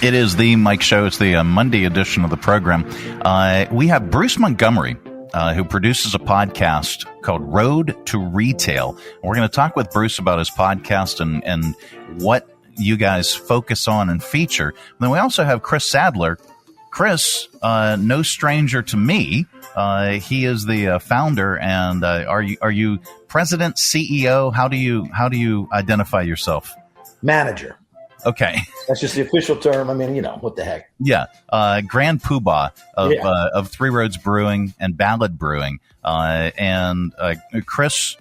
It is the Mike Show. It's the Monday edition of the program. We have Bruce Montgomery, who produces a podcast called Road to Retail. We're going to talk with Bruce about his podcast and what you guys focus on and feature. And then we also have Chris Sadler. Chris, no stranger to me. He is the founder, and are you president, CEO? How do you identify yourself? Manager. Okay. That's just the official term. I mean, what the heck? Yeah. Grand Poobah of Three Roads Brewing and Ballad Brewing. Chris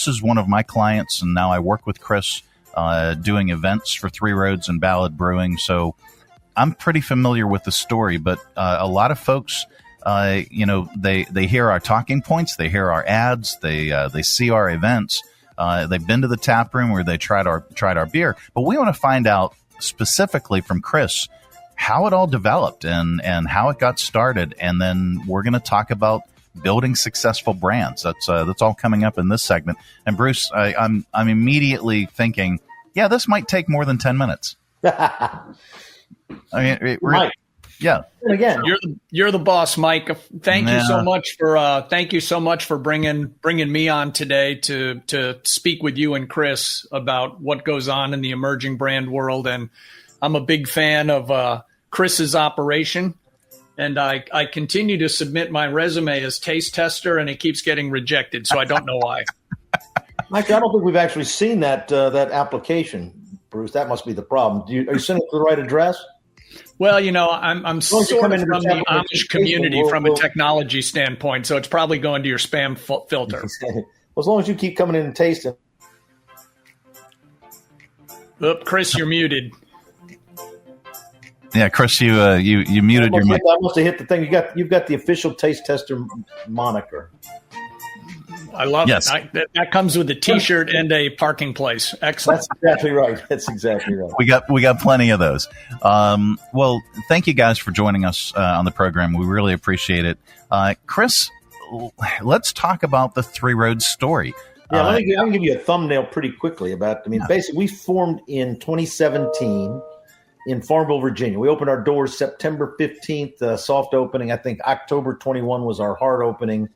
is one of my clients, and now I work with Chris doing events for Three Roads and Ballad Brewing. So I'm pretty familiar with the story, but a lot of folks, they hear our talking points, they hear our ads, they see our events. They've been to the tap room where they tried our beer, but we want to find out specifically from Chris how it all developed and how it got started, and then we're going to talk about building successful brands. That's all coming up in this segment. And Bruce, I'm immediately thinking, yeah, this might take more than 10 minutes. I mean, yeah. And again, you're the boss, Mike. Thank you so much for bringing me on today to speak with you and Chris about what goes on in the emerging brand world. And I'm a big fan of Chris's operation, and I continue to submit my resume as taste tester, and it keeps getting rejected. So I don't know why. Mike, I don't think we've actually seen that application, Bruce. That must be the problem. Are you sending it to the right address? Well, I'm sort of from the Amish community from a technology standpoint, so it's probably going to your spam filter. Well, as long as you keep coming in and tasting. Oop, Chris, you're muted. Yeah, Chris, you muted your mic. I must have hit the thing. You've got the official taste tester moniker. I love it. That comes with a T-shirt and a parking place. Excellent. That's exactly right. We got plenty of those. Well, thank you guys for joining us on the program. We really appreciate it. Chris, let's talk about the Three Roads story. Yeah, I can give you a thumbnail pretty quickly about. Basically, we formed in 2017 in Farmville, Virginia. We opened our doors September 15th, soft opening. I think October 21 was our hard opening.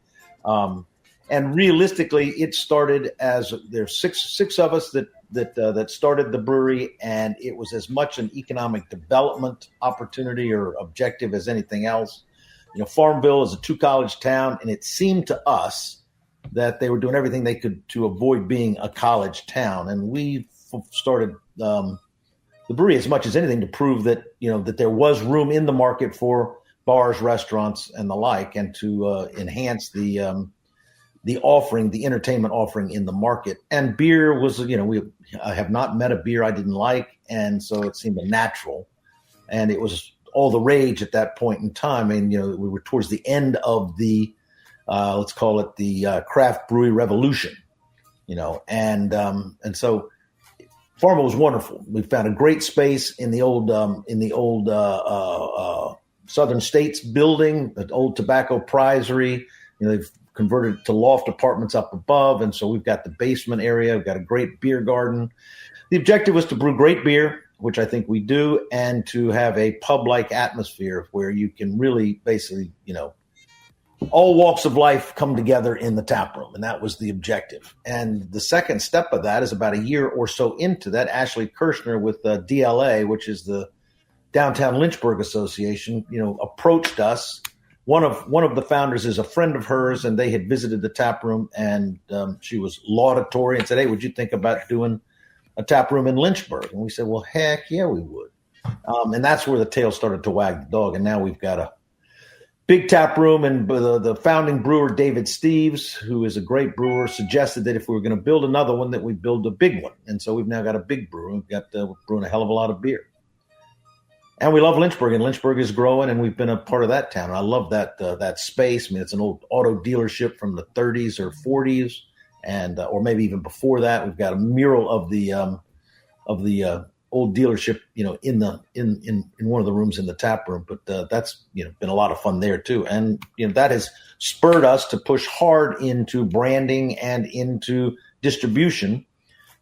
And realistically, it started as there's six of us that started the brewery, and it was as much an economic development opportunity or objective as anything else. Farmville is a two-college town, and it seemed to us that they were doing everything they could to avoid being a college town. And we started the brewery as much as anything to prove that that there was room in the market for bars, restaurants, and the like, and to enhance the offering, the entertainment offering in the market. And beer was, I have not met a beer I didn't like. And so it seemed natural. And it was all the rage at that point in time. And, we were towards the end of the, let's call it the craft brewery revolution, and so Farmville was wonderful. We found a great space in the old Southern States building, the old tobacco prizery. They've converted it to loft apartments up above. And so we've got the basement area. We've got a great beer garden. The objective was to brew great beer, which I think we do, and to have a pub-like atmosphere where you can really basically, all walks of life come together in the tap room. And that was the objective. And the second step of that is about a year or so into that, Ashley Kirshner with DLA, which is the Downtown Lynchburg Association, approached us. One of the founders is a friend of hers, and they had visited the tap room, and she was laudatory and said, "Hey, would you think about doing a tap room in Lynchburg?" And we said, "Well, heck yeah, we would." And that's where the tail started to wag the dog. And now we've got a big tap room, and the founding brewer, David Steves, who is a great brewer, suggested that if we were going to build another one, that we build a big one. And so we've now got a big brewer. We're brewing a hell of a lot of beer. And we love Lynchburg, and Lynchburg is growing, and we've been a part of that town. And I love that space. I mean, it's an old auto dealership from the 30s or 40s, and or maybe even before that. We've got a mural of the old dealership, in one of the rooms in the tap room. But that's been a lot of fun there too, and that has spurred us to push hard into branding and into distribution,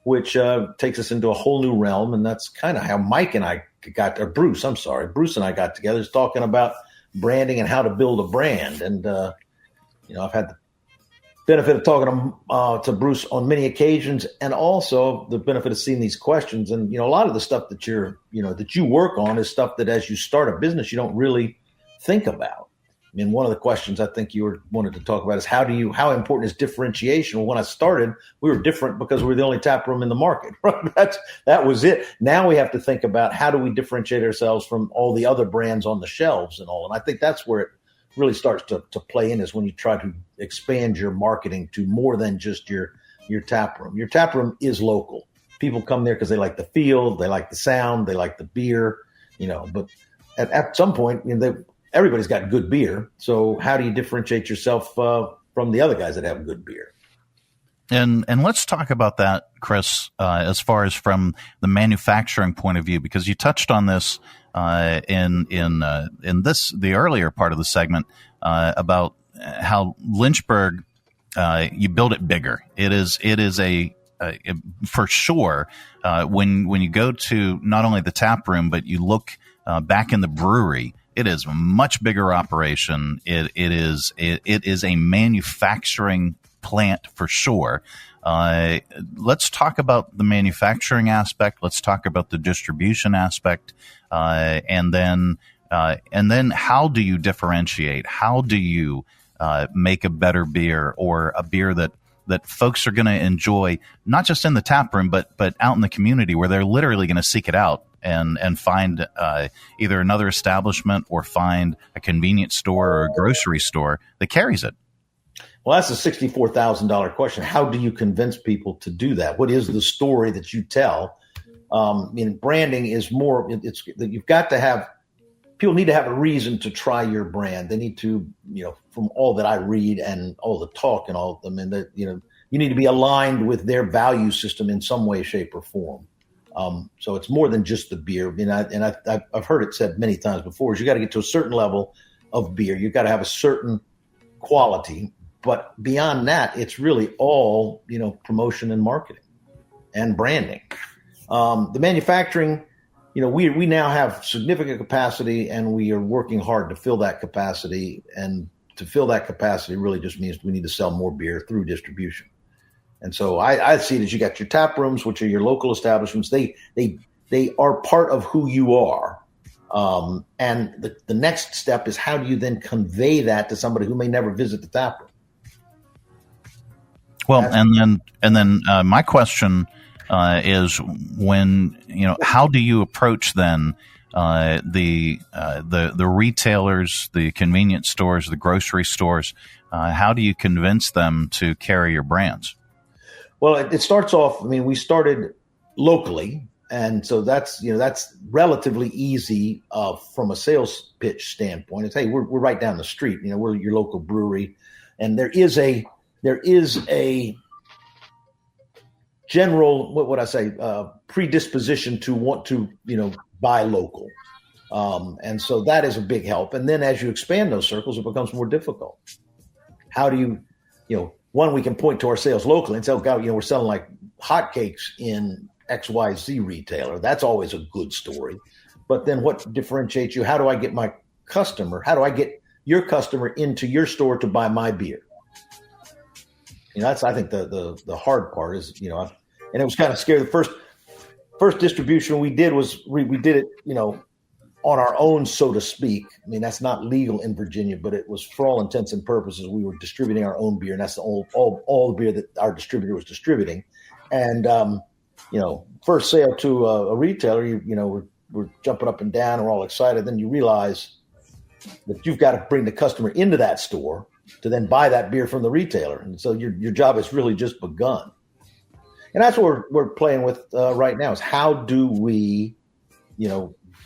which takes us into a whole new realm. And that's kind of how Mike and I Bruce and I got together, is talking about branding and how to build a brand. And, I've had the benefit of talking to Bruce on many occasions, and also the benefit of seeing these questions. And, a lot of the stuff that that you work on is stuff that as you start a business, you don't really think about. I mean, one of the questions I think you wanted to talk about is how important is differentiation? Well, when I started, we were different because we were the only tap room in the market. That was it. Now we have to think about how do we differentiate ourselves from all the other brands on the shelves and all. And I think that's where it really starts to play in, is when you try to expand your marketing to more than just your tap room. Your tap room is local. People come there because they like the feel, they like the sound, they like the beer, but at some point, everybody's got good beer. So how do you differentiate yourself from the other guys that have good beer? And let's talk about that, Chris, as far as from the manufacturing point of view, because you touched on this in the earlier part of the segment about how Lynchburg, you build it bigger. It is a for sure when you go to not only the tap room, but you look back in the brewery. It is a much bigger operation. It is a manufacturing plant for sure. Let's talk about the manufacturing aspect. Let's talk about the distribution aspect, and then how do you differentiate? How do you make a better beer, or a beer that folks are going to enjoy, not just in the tap room, but out in the community, where they're literally going to seek it out and find either another establishment or find a convenience store or a grocery store that carries it? Well, that's a $64,000 question. How do you convince people to do that? What is the story that you tell? Branding is more, it's that you've got to have, people need to have a reason to try your brand. They need to, from all that I read and all the talk and all of them, and that, you need to be aligned with their value system in some way, shape, or form. So it's more than just the beer. I've heard it said many times before, is you got to get to a certain level of beer. You've got to have a certain quality. But beyond that, it's really all, promotion and marketing and branding. The manufacturing, we now have significant capacity, and we are working hard to fill that capacity. And to fill that capacity really just means we need to sell more beer through distribution. And so I see it as you got your tap rooms, which are your local establishments. They are part of who you are. And the next step is, how do you then convey that to somebody who may never visit the tap room? Well, and then my question is, when how do you approach then the retailers, the convenience stores, the grocery stores? How do you convince them to carry your brands? Well, it starts off. We started locally, and so that's relatively easy from a sales pitch standpoint. It's, hey, we're right down the street. We're your local brewery, and there is a general, what would I say, predisposition to want to, buy local. And so that is a big help. And then as you expand those circles, it becomes more difficult. How do you, one, we can point to our sales locally and say, oh, God, we're selling like hotcakes in XYZ retailer. That's always a good story. But then what differentiates you? How do I get my customer? How do I get your customer into your store to buy my beer? That's, I think, the hard part is, and it was kind of scary. The first distribution we did was we did it, on our own, so to speak. That's not legal in Virginia, but it was, for all intents and purposes, we were distributing our own beer, and that's all the beer that our distributor was distributing. And, first sale to a retailer, we're jumping up and down, we're all excited. Then you realize that you've got to bring the customer into that store to then buy that beer from the retailer. And so your job has really just begun. And that's what we're playing with right now, is how do we,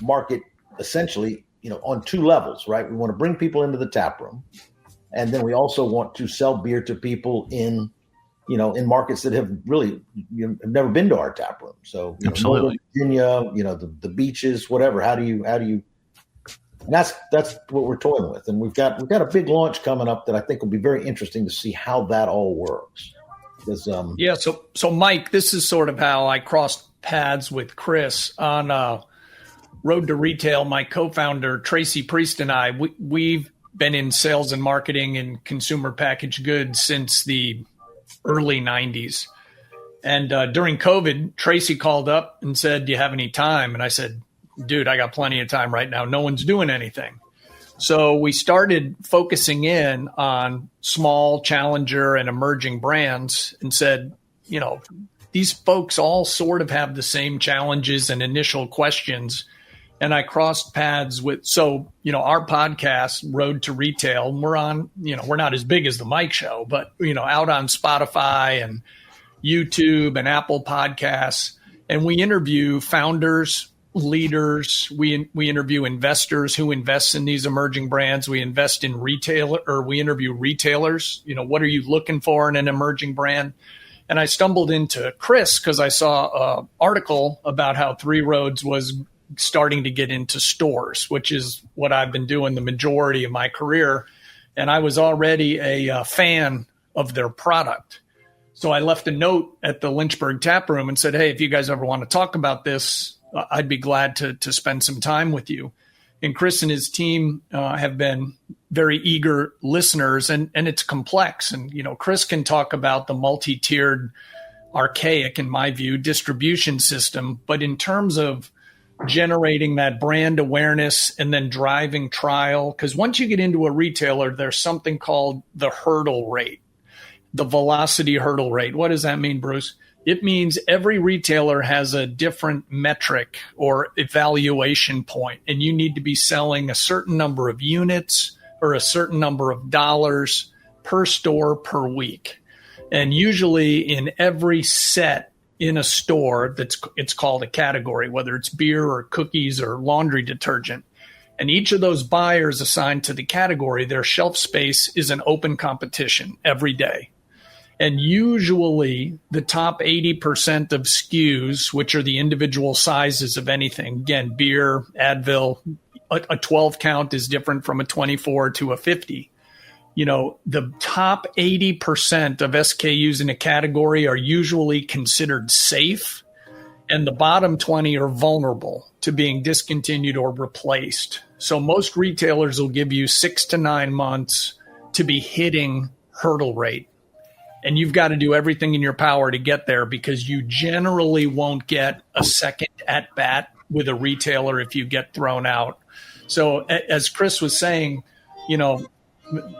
market essentially, on two levels, right? We want to bring people into the tap room, and then we also want to sell beer to people in markets that have really have never been to our tap room. So absolutely, Virginia, the beaches, whatever. How do you? And that's what we're toying with, and we've got a big launch coming up that I think will be very interesting to see how that all works. Yeah. So Mike, this is sort of how I crossed paths with Chris on Road to Retail. My co-founder, Tracy Priest, and I, we've been in sales and marketing and consumer packaged goods since the early 90s. And during COVID, Tracy called up and said, "Do you have any time?" And I said, "Dude, I got plenty of time right now. No one's doing anything." So we started focusing in on small, challenger, and emerging brands and said, these folks all sort of have the same challenges and initial questions. And I crossed paths with, our podcast, Road to Retail, we're on, we're not as big as the Mike Show, but, out on Spotify and YouTube and Apple Podcasts. And we interview founders, leaders. We interview investors who invest in these emerging brands. We invest in we interview retailers. What are you looking for in an emerging brand? And I stumbled into Chris because I saw an article about how Three Roads was starting to get into stores, which is what I've been doing the majority of my career. And I was already a fan of their product. So I left a note at the Lynchburg tap room and said, "Hey, if you guys ever want to talk about this, I'd be glad to spend some time with you." And Chris and his team have been very eager listeners, and it's complex. And, Chris can talk about the multi-tiered, archaic, in my view, distribution system. But in terms of generating that brand awareness and then driving trial, because once you get into a retailer, there's something called the hurdle rate, the velocity hurdle rate. What does that mean, Bruce? It means every retailer has a different metric or evaluation point, and you need to be selling a certain number of units or a certain number of dollars per store per week. And usually in every set in a store, it's called a category, whether it's beer or cookies or laundry detergent. And each of those buyers assigned to the category, their shelf space is an open competition every day. And usually the top 80% of SKUs, which are the individual sizes of anything, again, beer, Advil, a 12 count is different from a 24 to a 50. The top 80% of SKUs in a category are usually considered safe, and the bottom 20 are vulnerable to being discontinued or replaced. So most retailers will give you 6 to 9 months to be hitting hurdle rate. And you've got to do everything in your power to get there, because you generally won't get a second at bat with a retailer if you get thrown out. So as Chris was saying,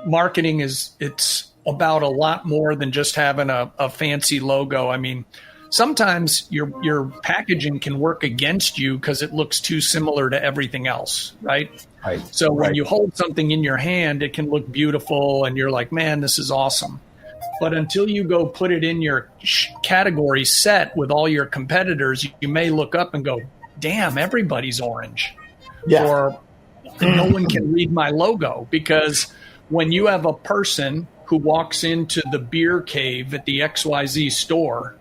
marketing it's about a lot more than just having a fancy logo. I mean, sometimes your packaging can work against you because it looks too similar to everything else, right? Right. So when you hold something in your hand, it can look beautiful and you're like, man, this is awesome. But until you go put it in your category set with all your competitors, you may look up and go, damn, everybody's orange. Yeah. Or no one can read my logo. Because when you have a person who walks into the beer cave at the XYZ store,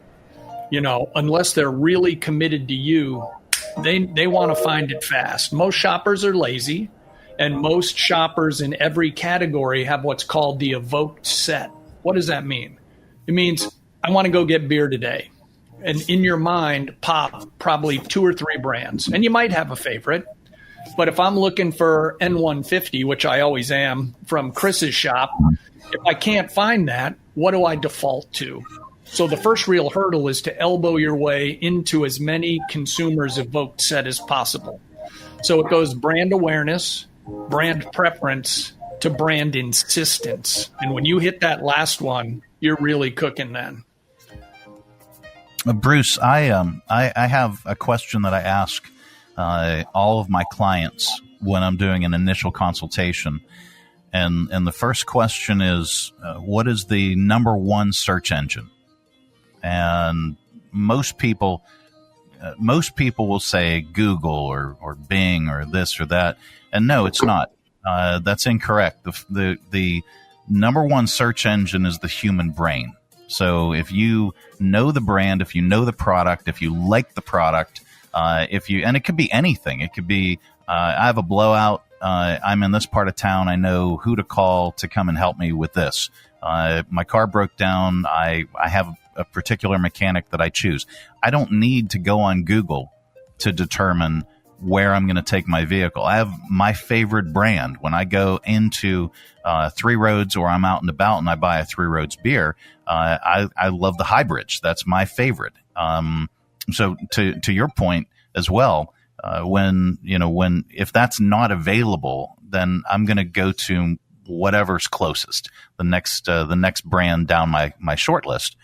unless they're really committed to you, they want to find it fast. Most shoppers are lazy, and most shoppers in every category have what's called the evoked set. What does that mean? It means I want to go get beer today. And in your mind, pop probably 2 or 3 brands. And you might have a favorite. But if I'm looking for N150, which I always am from Chris's shop, if I can't find that, what do I default to? So the first real hurdle is to elbow your way into as many consumers' evoked set as possible. So it goes brand awareness, brand preference, to brand insistence. And when you hit that last one, you're really cooking then. Bruce, I have a question that I ask all of my clients when I'm doing an initial consultation. And the first question is, what is the number one search engine? And most people will say Google or Bing or this or that. And no, it's not. That's incorrect. The number one search engine is the human brain. So if you know the brand, if you know the product, if you like the product, and it could be anything. It could be, I have a blowout. I'm in this part of town. I know who to call to come and help me with this. My car broke down. I have a particular mechanic that I choose. I don't need to go on Google to determine where I'm going to take my vehicle. I have my favorite brand. When I go into Three Roads or I'm out and about and I buy a Three Roads beer, I love the Highbridge. That's my favorite. So to your point as well, if that's not available, then I'm going to go to whatever's closest, the next brand down my short list.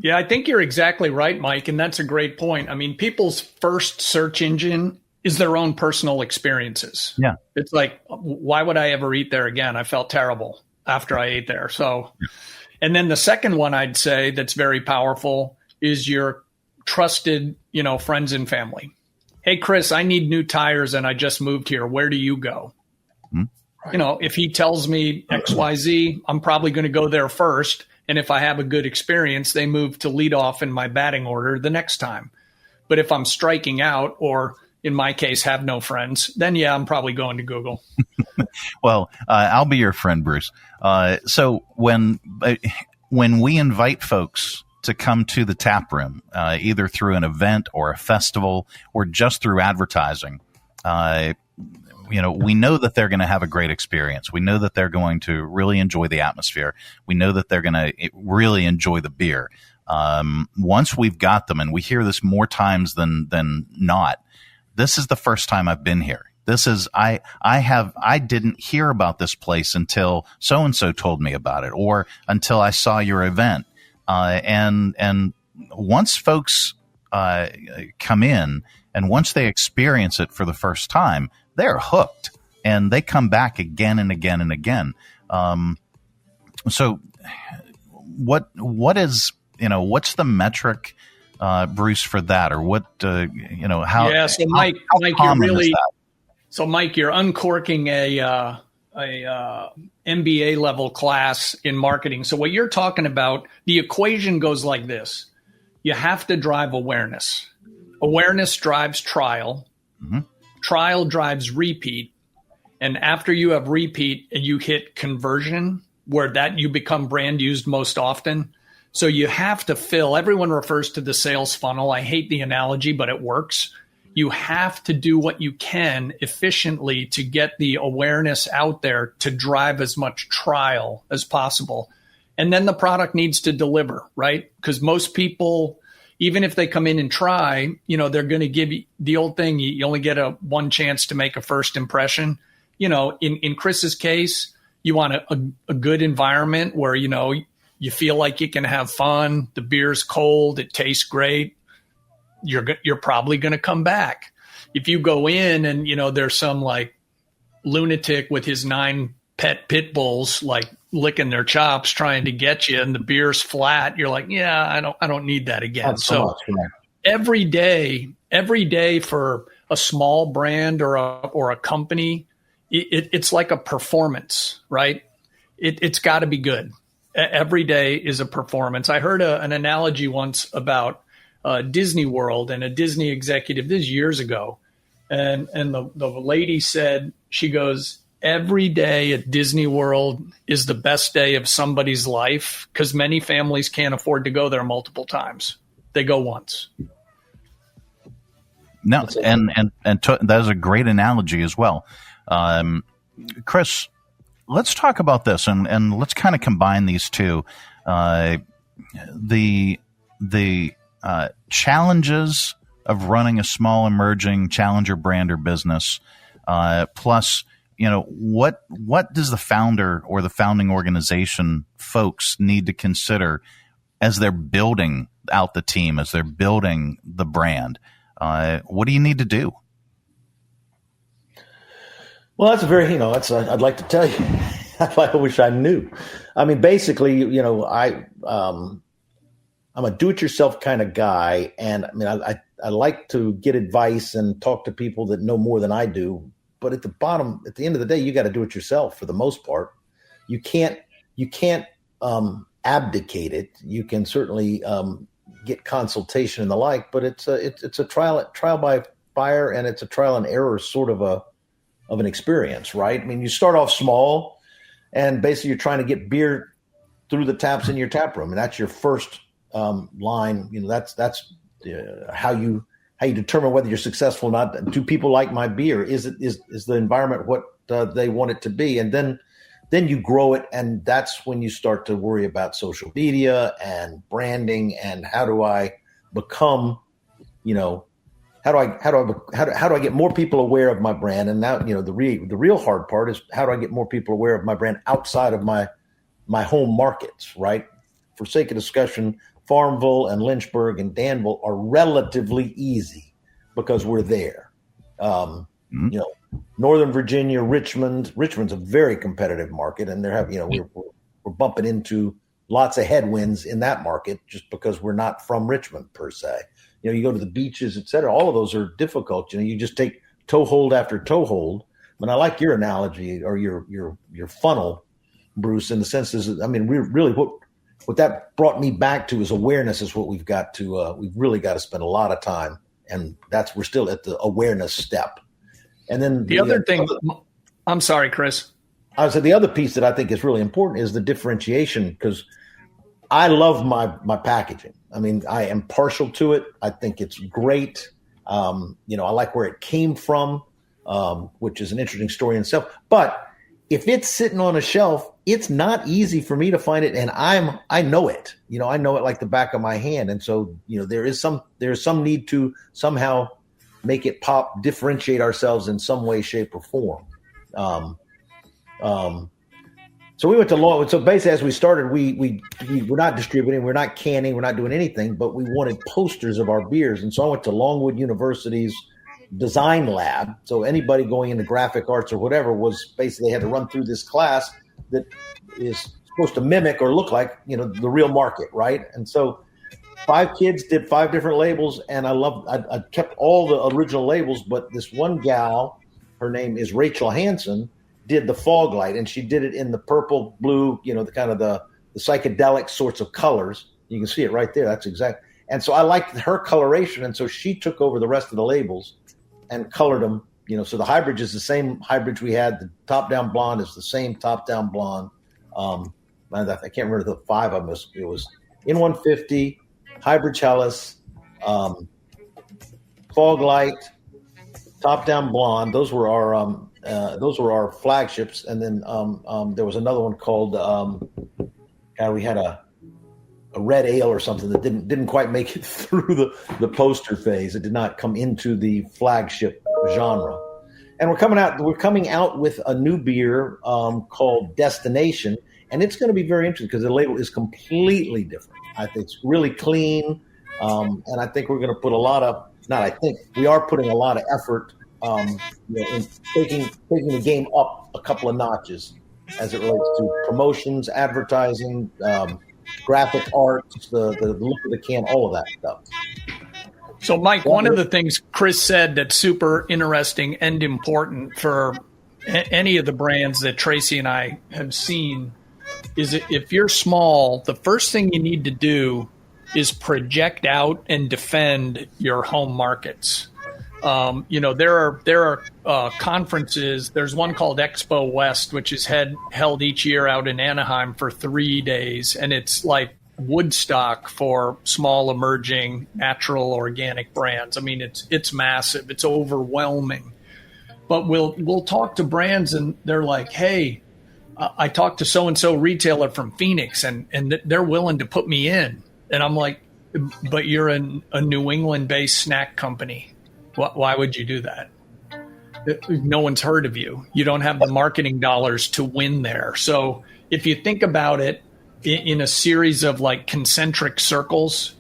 Yeah, I think you're exactly right, Mike. And that's a great point. I mean, people's first search engine is their own personal experiences. Yeah. It's like, why would I ever eat there again? I felt terrible after I ate there. So, and then the second one I'd say that's very powerful is your trusted, friends and family. Hey, Chris, I need new tires and I just moved here. Where do you go? Right. If he tells me XYZ, I'm probably going to go there first. And if I have a good experience, they move to lead off in my batting order the next time. But if I'm striking out, or in my case, have no friends, then yeah, I'm probably going to Google. Well, I'll be your friend, Bruce. So when we invite folks to come to the tap room, either through an event or a festival or just through advertising, we know that they're going to have a great experience. We know that they're going to really enjoy the atmosphere. We know that they're going to really enjoy the beer. Once we've got them, and we hear this more times than not, this is the first time I've been here. This is, I didn't hear about this place until so-and-so told me about it, or until I saw your event. And once folks come in, and once they experience it for the first time, they're hooked, and they come back again and again and again. So what is, what's the metric, Bruce, for that, or what, how? Yeah. So Mike, Mike, you're uncorking a MBA level class in marketing. So what you're talking about, the equation goes like this. You have to drive awareness. Awareness drives trial. Mm-hmm. Trial drives repeat. And after you have repeat and you hit conversion, where that you become brand used most often. So you have to fill, everyone refers to the sales funnel. I hate the analogy, but it works. You have to do what you can efficiently to get the awareness out there to drive as much trial as possible. And then the product needs to deliver, right? Because most people, even if they come in and try, they're going to give you the old thing. You only get one chance to make a first impression. In Chris's case, you want a good environment where, you feel like you can have fun. The beer's cold. It tastes great. You're probably going to come back. If you go in and, there's some like lunatic with his 9 pet pit bulls, like licking their chops trying to get you, and the beer's flat, you're like, yeah, I don't need that again. So every day for a small brand or a company, it's like a performance, right? It's got to be good. Every day is a performance. I heard an analogy once about Disney World and a Disney executive, this is years ago. And the lady said, she goes, every day at Disney World is the best day of somebody's life, because many families can't afford to go there multiple times. They go once. No, and that is a great analogy as well. Chris, let's talk about this, and let's kind of combine these two. The challenges of running a small emerging challenger brand or business, plus, what does the founder or the founding organization folks need to consider as they're building out the team, as they're building the brand? What do you need to do? Well, that's I'd like to tell you. I wish I knew. I mean, basically, I'm a do-it-yourself kind of guy, and I mean, I like to get advice and talk to people that know more than I do. But at the end of the day, you got to do it yourself for the most part. You can't abdicate it. You can certainly get consultation and the like, but it's a trial by fire, and it's a trial and error sort of an experience, right? I mean, you start off small. And basically you're trying to get beer through the taps in your tap room. And that's your first line. That's how you determine whether you're successful or not. Do people like my beer? Is the environment what they want it to be? And then you grow it, and that's when you start to worry about social media and branding and how do I become, how do I get more people aware of my brand? And now, the real hard part is how do I get more people aware of my brand outside of my home markets, right? For sake of discussion, Farmville and Lynchburg and Danville are relatively easy because we're there. Northern Virginia, Richmond's a very competitive market, and we're bumping into lots of headwinds in that market just because we're not from Richmond per se. You go to the beaches, et cetera. All of those are difficult. You just take toehold after toehold. But I like your analogy or your funnel, Bruce, in the sense is, really what that brought me back to is awareness is what we've got to. We've really got to spend a lot of time, and we're still at the awareness step. And then the other thing, I'm sorry, Chris. I would say the other piece that I think is really important is the differentiation, because I love my packaging. I am partial to it. I think it's great. I like where it came from, which is an interesting story in itself. But if it's sitting on a shelf, it's not easy for me to find it, and I know it. I know it like the back of my hand, and so there is some need to somehow make it pop, differentiate ourselves in some way, shape, or form. So we went to law. So basically, as we started, we were not distributing, we're not canning, we're not doing anything, but we wanted posters of our beers. And so I went to Longwood University's design lab. So anybody going into graphic arts or whatever was basically had to run through this class that is supposed to mimic or look like, the real market, right? And so 5 kids did 5 different labels, and I kept all the original labels, but this one gal, her name is Rachel Hansen, did the fog light, and she did it in the purple, blue, the kind of the psychedelic sorts of colors. You can see it right there. That's exact. And so I liked her coloration, and so she took over the rest of the labels and colored them. So the hybrid is the same hybrid we had. The top-down blonde is the same top-down blonde. I can't remember the 5 of them. It was N150, Hybrid Chalice, Fog Light, Top Down Blonde. Those were our flagships. And then there was another one called we had a red ale or something that didn't quite make it through the poster phase. It did not come into the flagship genre. And we're coming out with a new beer called Destination, and it's going to be very interesting because the label is completely different. I think it's really clean, and I think we're going to put we are putting a lot of effort in taking the game up a couple of notches as it relates to promotions, advertising, graphic arts, the look of the can, all of that stuff. So, Mike, one of the things Chris said that's super interesting and important for any of the brands that Tracy and I have seen is if you're small, the first thing you need to do is project out and defend your home markets. There are conferences. There's one called Expo West, which is held each year out in Anaheim for 3 days, and it's like Woodstock for small, emerging, natural, organic brands. It's massive. It's overwhelming. But we'll talk to brands, and they're like, "Hey, I talked to so-and-so retailer from Phoenix, and they're willing to put me in." And I'm like, "But you're a New England-based snack company. Why would you do that? No one's heard of you. You don't have the marketing dollars to win there." So if you think about it in a series of like concentric circles,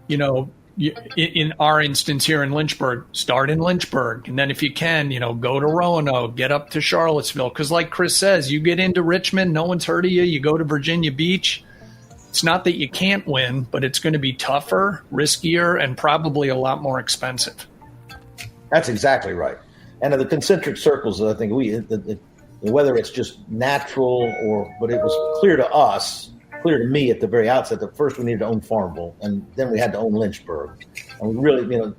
in our instance here in Lynchburg, start in Lynchburg. And then if you can, go to Roanoke, get up to Charlottesville. Because like Chris says, you get into Richmond, no one's heard of you. You go to Virginia Beach. It's not that you can't win, but it's going to be tougher, riskier, and probably a lot more expensive. That's exactly right. And the concentric circles, I think whether it's just natural but it was clear to me at the very outset that first we needed to own Farmville, and then we had to own Lynchburg. And we really,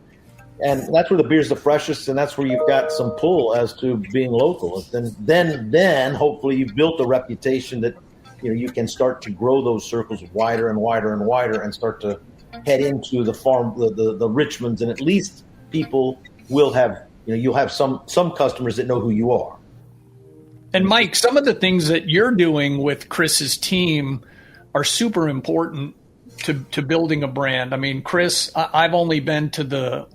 And that's where the beer's the freshest, and that's where you've got some pull as to being local. Then hopefully you've built a reputation that you can start to grow those circles wider and wider and wider, and start to head into the farm, the Richmonds, and at least people will have you'll have some customers that know who you are. And Mike, some of the things that you're doing with Chris's team are super important to building a brand. I mean, Chris, I've only been to the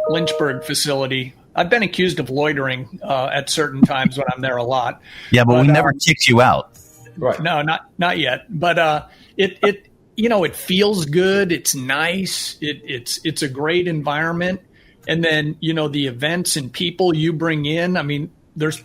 Lynchburg facility. I've been accused of loitering at certain times when I'm there a lot. Yeah, but we never kicked you out. Right. No, not yet. But it feels good. It's nice. It's a great environment. And then, the events and people you bring in, I mean, there's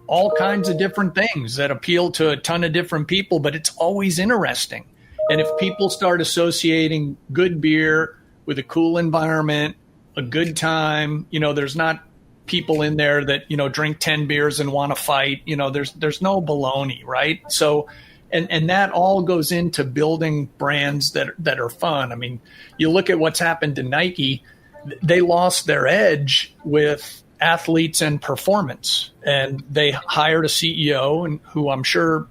all kinds of different things that appeal to a ton of different people, but it's always interesting. And if people start associating good beer with a cool environment, a good time, there's not people in there that, drink 10 beers and want to fight, there's no baloney, right? So, and that all goes into building brands that are fun. I mean, you look at what's happened to Nike, they lost their edge with athletes and performance, and they hired a CEO and who I'm sure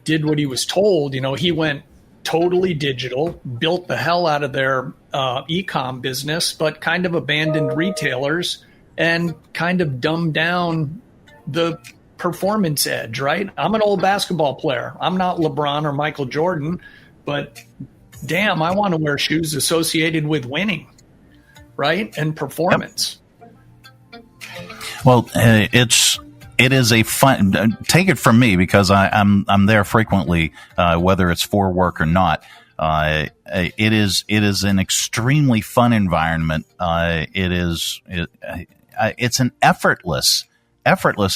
did what he was told. He went totally digital, built the hell out of their e-com business, but kind of abandoned retailers and kind of dumbed down the performance edge, right? I'm an old basketball player. I'm not LeBron or Michael Jordan, but damn, I want to wear shoes associated with winning, right? And performance. Yep. Well, it is a fun. Take it from me, because I'm there frequently, whether it's for work or not. It is an extremely fun environment. It's an effortless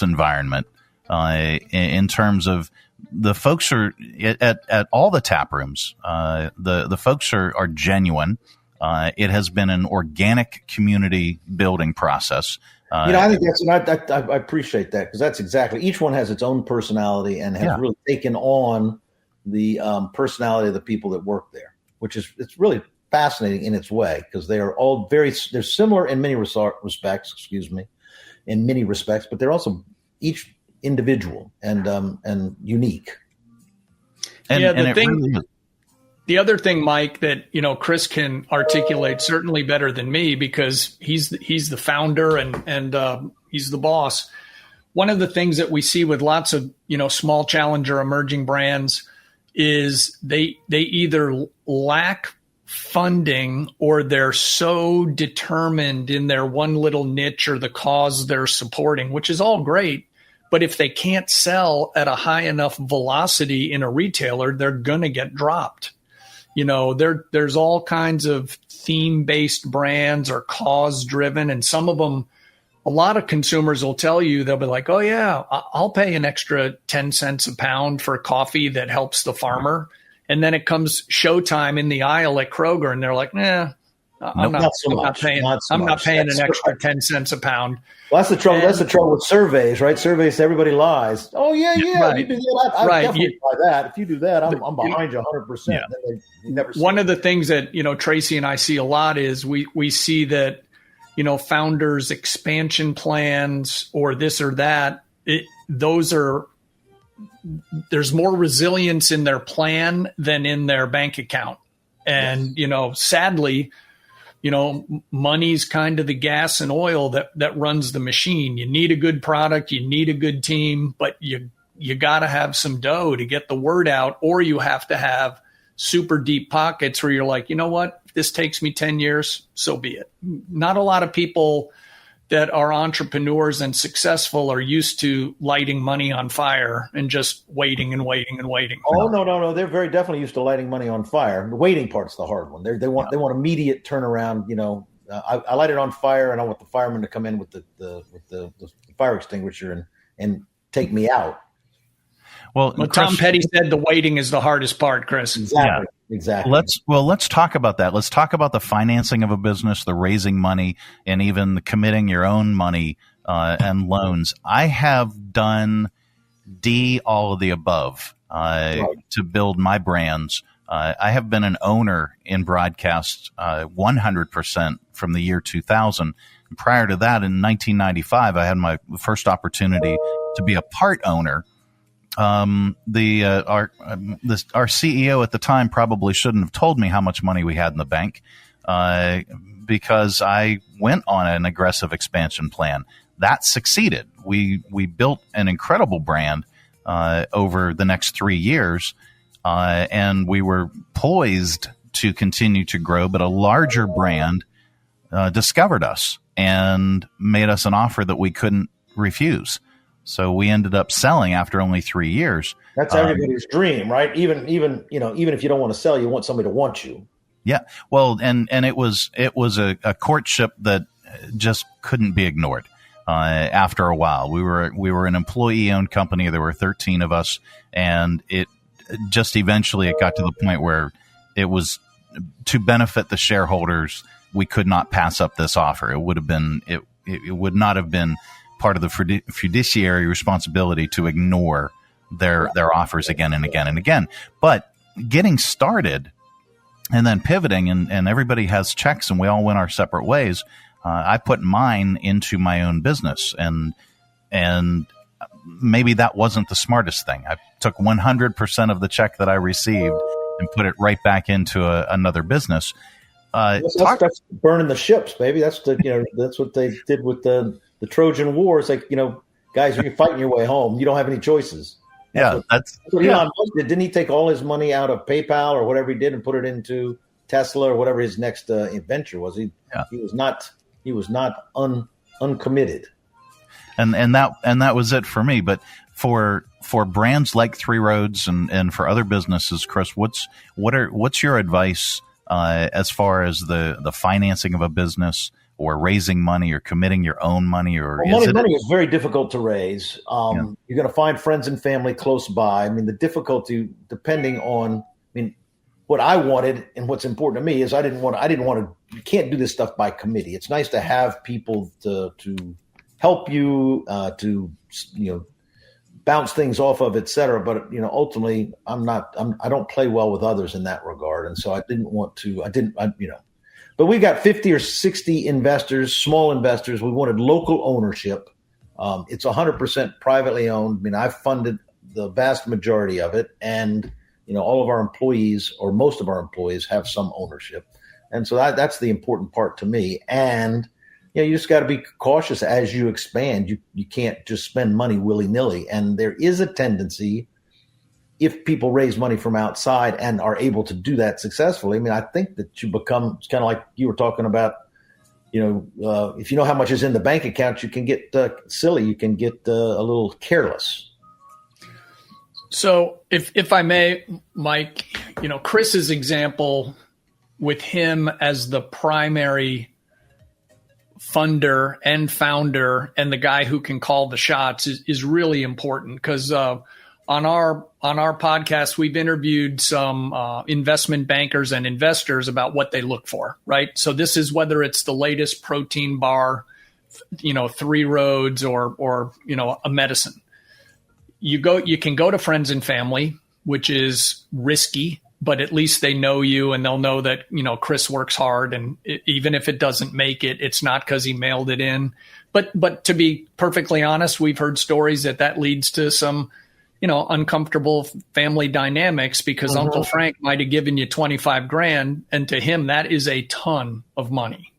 environment in terms of the folks are at all the tap rooms. The folks are genuine. It has been an organic community building process. I think I appreciate that, because that's exactly, each one has its own personality and has really taken on the personality of the people that work there, it's really fascinating in its way, because they are all they're similar in many respects, but they're also each individual and unique. The other thing, Mike, that Chris can articulate certainly better than me, because he's the founder and he's the boss. One of the things that we see with lots of small challenger emerging brands is they either lack funding, or they're so determined in their one little niche or the cause they're supporting, which is all great. But if they can't sell at a high enough velocity in a retailer, they're going to get dropped. There's all kinds of theme-based brands or cause-driven, and some of them, a lot of consumers will tell you, they'll be like, oh, yeah, I'll pay an extra 10 cents a pound for coffee that helps the farmer. And then it comes showtime in the aisle at Kroger, and they're like, I'm not paying an extra 10 cents a pound. Well, that's the trouble. That's the trouble with surveys, right? Surveys, everybody lies. Oh, yeah. Right. You do that. I definitely buy that. If you do that, I'm behind you 100%. Yeah. Never One of the things that, Tracy and I see a lot is we see that, founders' expansion plans or this or that, there's more resilience in their plan than in their bank account. And, sadly, money's kind of the gas and oil that runs the machine. You need a good product, you need a good team, but you got to have some dough to get the word out, or you have to have super deep pockets where you're like, you know what, if this takes me 10 years, so be it. Not a lot of people that are entrepreneurs and successful are used to lighting money on fire and just waiting and waiting and waiting. Oh, no. They're very definitely used to lighting money on fire. The waiting part's the hard one. They want immediate turnaround. I light it on fire, and I want the fireman to come in with the fire extinguisher and take me out. Well, Tom Petty said the waiting is the hardest part, Chris. Exactly. Exactly. Let's talk about that. Let's talk about the financing of a business, the raising money, and even committing your own money and loans. I have done all of the above to build my brands. I have been an owner in broadcast 100% from the year 2000. Prior to that, in 1995, I had my first opportunity to be a part owner. Our CEO at the time probably shouldn't have told me how much money we had in the bank, because I went on an aggressive expansion plan. That succeeded. We built an incredible brand over the next 3 years, and we were poised to continue to grow, but a larger brand discovered us and made us an offer that we couldn't refuse. So we ended up selling after only 3 years. That's everybody's dream, right? Even if you don't want to sell, you want somebody to want you. Yeah. Well, and it was a courtship that just couldn't be ignored. After a while, we were an employee-owned company. There were 13 of us, and it just eventually got to the point where it was to benefit the shareholders. We could not pass up this offer. It would not have been part of the fiduciary responsibility to ignore their offers again and again and again. But getting started and then pivoting, and everybody has checks, and we all went our separate ways. I put mine into my own business, and maybe that wasn't the smartest thing. I took 100% of the check that I received and put it right back into another business. That's burning the ships, baby. That's what they did with the Trojan War. It's like, guys, you're fighting your way home. You don't have any choices. That's what Elon Musk did. Didn't he take all his money out of PayPal or whatever he did and put it into Tesla or whatever his next venture was? He was not uncommitted. And that was it for me. But for brands like Three Roads and for other businesses, Chris, what's your advice as far as the financing of a business, or raising money, or committing your own money? Or money is very difficult to raise. You're going to find friends and family close by. I mean, the difficulty, depending on, what I wanted and what's important to me is I didn't want to. You can't do this stuff by committee. It's nice to have people to help you, to bounce things off of, et cetera. But ultimately, I don't play well with others in that regard, and so I didn't want to. But we got 50 or 60 investors, small investors. We wanted local ownership. It's 100% privately owned. I funded the vast majority of it, and all of our employees, or most of our employees, have some ownership. And so that's the important part to me. And you just got to be cautious as you expand. You can't just spend money willy-nilly. And there is a tendency, if people raise money from outside and are able to do that successfully, I think that you become, it's kind of like you were talking about, if you know how much is in the bank account, you can get silly. You can get a little careless. So if I may, Mike, Chris's example with him as the primary funder and founder and the guy who can call the shots is really important, because on our podcast, we've interviewed some investment bankers and investors about what they look for, right? So this is whether it's the latest protein bar, Three Roads, or a medicine. You can go to friends and family, which is risky, but at least they know you, and they'll know that, Chris works hard, and even if it doesn't make it, it's not because he mailed it in. But to be perfectly honest, we've heard stories that leads to some, uncomfortable family dynamics, because Uncle Frank might have given you $25,000, and to him that is a ton of money.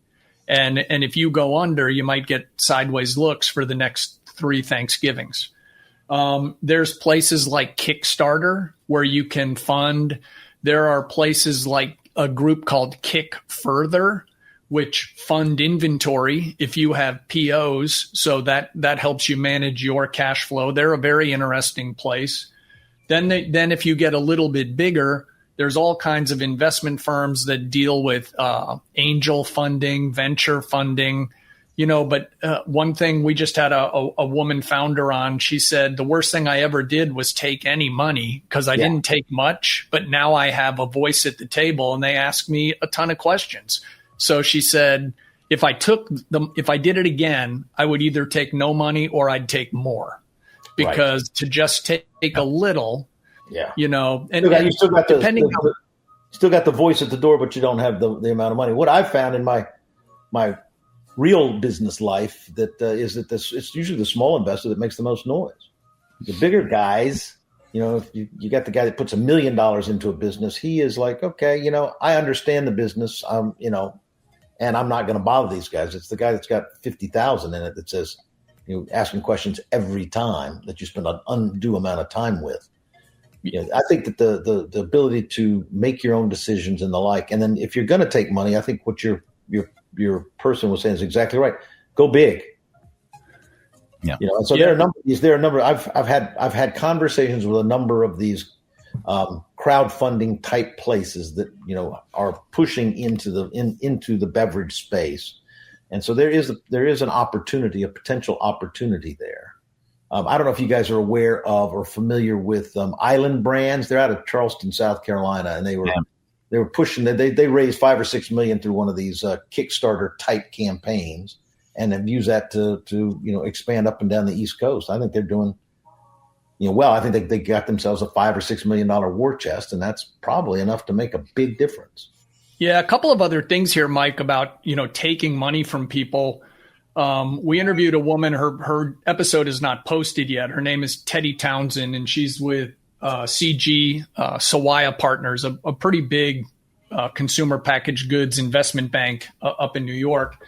And if you go under, you might get sideways looks for the next 3 Thanksgivings. There's places like Kickstarter where you can fund. There are places like a group called Kick Further, which fund inventory if you have POs. So that helps you manage your cash flow. They're a very interesting place. Then if you get a little bit bigger, there's all kinds of investment firms that deal with angel funding, venture funding. But one thing, we just had a woman founder on. She said, the worst thing I ever did was take any money, because I didn't take much, but now I have a voice at the table and they ask me a ton of questions. So she said, if I did it again, I would either take no money or I'd take more, because to just take a little, and you still got depending Still got the voice at the door, but you don't have the amount of money. What I've found in my real business life is that it's usually the small investor that makes the most noise. The bigger guys, if you got the guy that puts $1 million into a business, he is like, okay, I understand the business, and I'm not going to bother these guys. It's the guy that's got 50,000 in it that says, asking questions every time that you spend an undue amount of time with. I think that the ability to make your own decisions and the like, and then if you're going to take money, I think what your person was saying is exactly right. Go big. Yeah. So there are a number. I've had conversations with a number of these crowdfunding type places that are pushing into the beverage space, and so there is an opportunity, a potential opportunity there. I don't know if you guys are aware of or familiar with Island Brands. They're out of Charleston, South Carolina, and they were pushing. They raised $5 or $6 million through one of these Kickstarter type campaigns, and have used that to expand up and down the East Coast. I think they're doing well. I think they got themselves a $5 or $6 million war chest, and that's probably enough to make a big difference. Yeah, a couple of other things here, Mike, about taking money from people. We interviewed a woman. Her episode is not posted yet. Her name is Teddy Townsend, and she's with CG Sawaya Partners, a pretty big consumer packaged goods investment bank up in New York.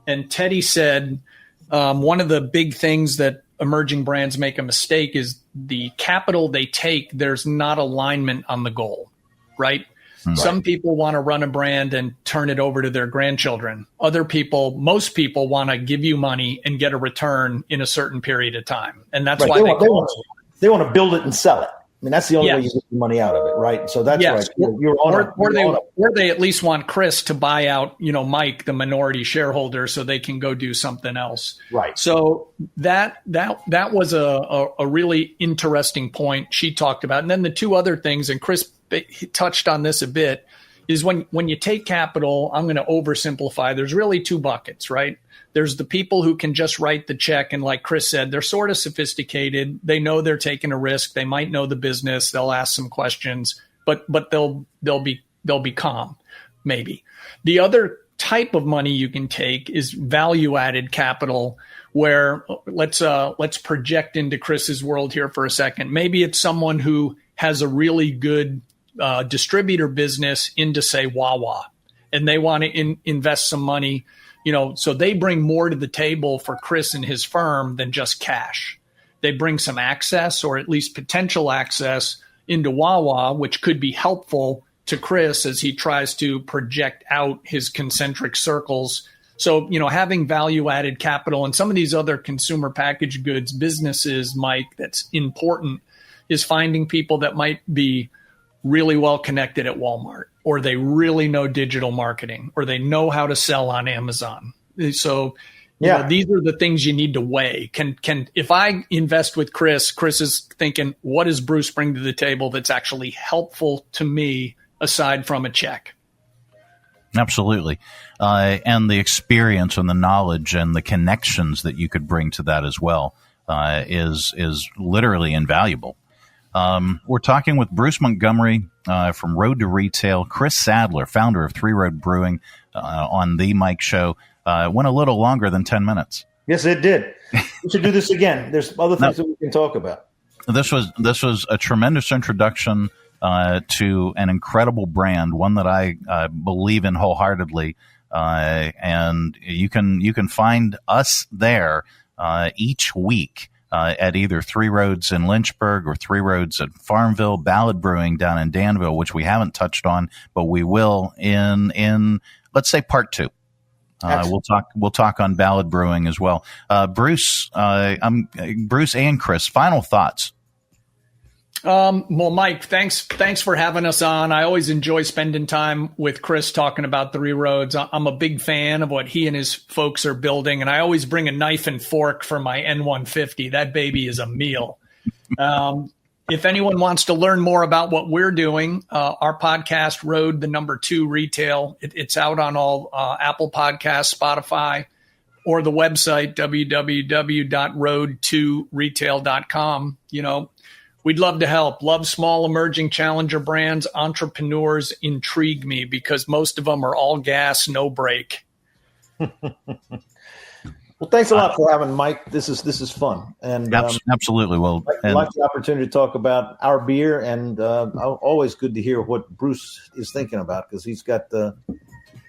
And Teddy said one of the big things that emerging brands make a mistake is the capital they take. There's not alignment on the goal, right? Right. Some people want to run a brand and turn it over to their grandchildren. Most people want to give you money and get a return in a certain period of time. And that's why they want to build it and sell it. I mean, that's the only way you get the money out of it, right? So that's right. Or they at least want Chris to buy out, Mike, the minority shareholder, so they can go do something else. Right. So that was a really interesting point she talked about. And then the two other things, and Chris touched on this a bit, is when you take capital, I'm going to oversimplify. There's really two buckets, right? There's the people who can just write the check. And like Chris said, they're sort of sophisticated. They know they're taking a risk. They might know the business. They'll ask some questions, but they'll be calm, maybe. The other type of money you can take is value added capital, where let's project into Chris's world here for a second. Maybe it's someone who has a really good distributor business into, say, Wawa, and they want to invest some money. So they bring more to the table for Chris and his firm than just cash. They bring some access, or at least potential access, into Wawa, which could be helpful to Chris as he tries to project out his concentric circles. So, having value-added capital and some of these other consumer packaged goods businesses, Mike, that's important, is finding people that might be really well connected at Walmart, or they really know digital marketing, or they know how to sell on Amazon. So these are the things you need to weigh. If I invest with Chris is thinking, what does Bruce bring to the table that's actually helpful to me aside from a check? Absolutely. And the experience and the knowledge and the connections that you could bring to that as well is literally invaluable. We're talking with Bruce Montgomery from Road to Retail, Chris Sadler, founder of Three Roads Brewing, on the Mike Show. Went a little longer than 10 minutes. Yes, it did. We should do this again. There's other things that we can talk about. This was a tremendous introduction to an incredible brand, one that I believe in wholeheartedly. And you can find us there each week. At either Three Roads in Lynchburg or Three Roads at Farmville, Ballad Brewing down in Danville, which we haven't touched on, but we will in let's say part 2. We'll talk on Ballad Brewing as well. Bruce and Chris, final thoughts. Well, Mike, thanks for having us on. I always enjoy spending time with Chris talking about Three Roads. I'm a big fan of what he and his folks are building, and I always bring a knife and fork for my N150. That baby is a meal. If anyone wants to learn more about what we're doing, our podcast, Road, the number 2 Retail, it's out on all Apple Podcasts, Spotify, or the website, www.road2retail.com. we'd love to help. Love small emerging challenger brands. Entrepreneurs intrigue me because most of them are all gas, no brake. Well, thanks a lot for having Mike. This is fun, and absolutely. Well, I like the opportunity to talk about our beer, and always good to hear what Bruce is thinking about, because he's got the.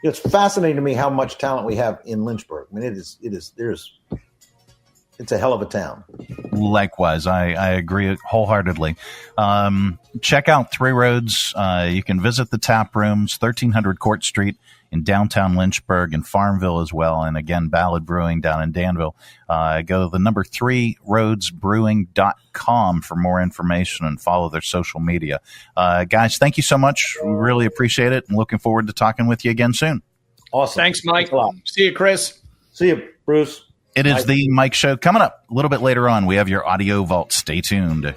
It's fascinating to me how much talent we have in Lynchburg. I mean, it's a hell of a town. Likewise, I agree wholeheartedly. Check out Three Roads. You can visit the tap rooms, 1300 Court Street in downtown Lynchburg and Farmville as well. And again, Ballad Brewing down in Danville. Go to the number 3roadsbrewing.com for more information and follow their social media. Guys, thank you so much. We really appreciate it, and looking forward to talking with you again soon. Awesome. Thanks, Mike. See you, Chris. See you, Bruce. It is the Mike Show. Coming up a little bit later on, we have your audio vault. Stay tuned.